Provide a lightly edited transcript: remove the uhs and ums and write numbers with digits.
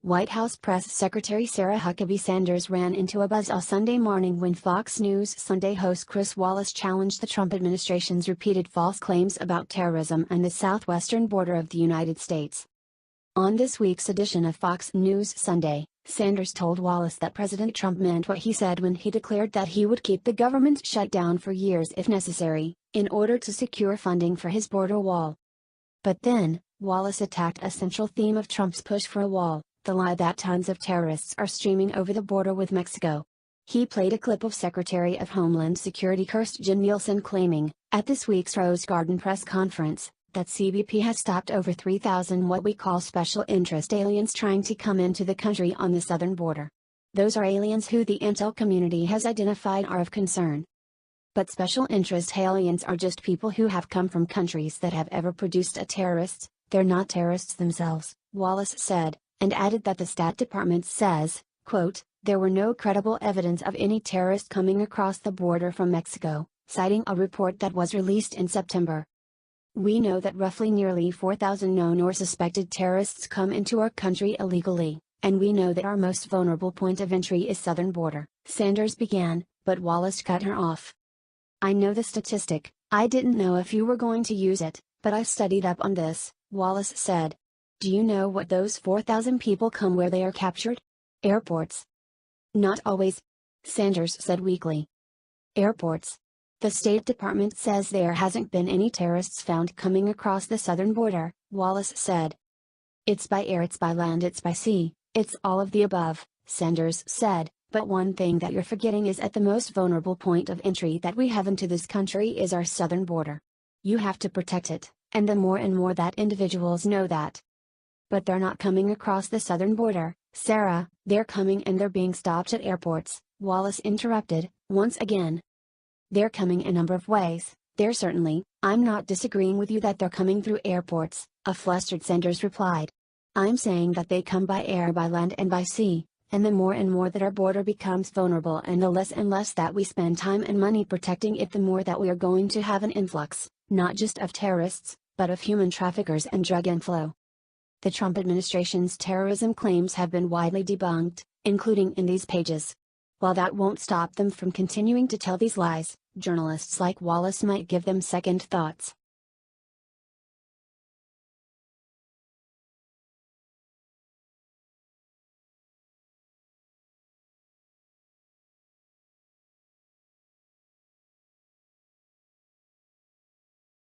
White House Press Secretary Sarah Huckabee Sanders ran into a buzzsaw Sunday morning when Fox News Sunday host Chris Wallace challenged the Trump administration's repeated false claims about terrorism and the southwestern border of the United States. On this week's edition of Fox News Sunday, Sanders told Wallace that President Trump meant what he said when he declared that he would keep the government shut down for years if necessary, in order to secure funding for his border wall. But then, Wallace attacked a central theme of Trump's push for a wall: the lie that tons of terrorists are streaming over the border with Mexico. He played a clip of Secretary of Homeland Security Kirstjen Nielsen claiming, at this week's Rose Garden press conference, that CBP has stopped over 3,000 what we call special interest aliens trying to come into the country on the southern border. Those are aliens who the intel community has identified are of concern. But special interest aliens are just people who have come from countries that have ever produced a terrorist. They're not terrorists themselves, Wallace said, and added that the State Department says, quote, there were no credible evidence of any terrorist coming across the border from Mexico, citing a report that was released in September. We know that roughly nearly 4,000 known or suspected terrorists come into our country illegally, and we know that our most vulnerable point of entry is southern border, Sanders began, but Wallace cut her off. I know the statistic. I didn't know if you were going to use it, but I studied up on this, Wallace said. Do you know what those 4,000 people come where they are captured? Airports. Not always, Sanders said weakly. Airports. The State Department says there hasn't been any terrorists found coming across the southern border, Wallace said. It's by air, it's by land, it's by sea, it's all of the above, Sanders said, but one thing that you're forgetting is at the most vulnerable point of entry that we have into this country is our southern border. You have to protect it, and the more and more that individuals know that. But they're not coming across the southern border, Sarah, they're coming and they're being stopped at airports, Wallace interrupted, once again. They're coming a number of ways, I'm not disagreeing with you that they're coming through airports, a flustered Sanders replied. I'm saying that they come by air, by land and by sea, and the more and more that our border becomes vulnerable and less that we spend time and money protecting it, the more that we are going to have an influx, not just of terrorists, but of human traffickers and drug inflow. The Trump administration's terrorism claims have been widely debunked, including in these pages. While that won't stop them from continuing to tell these lies, journalists like Wallace might give them second thoughts.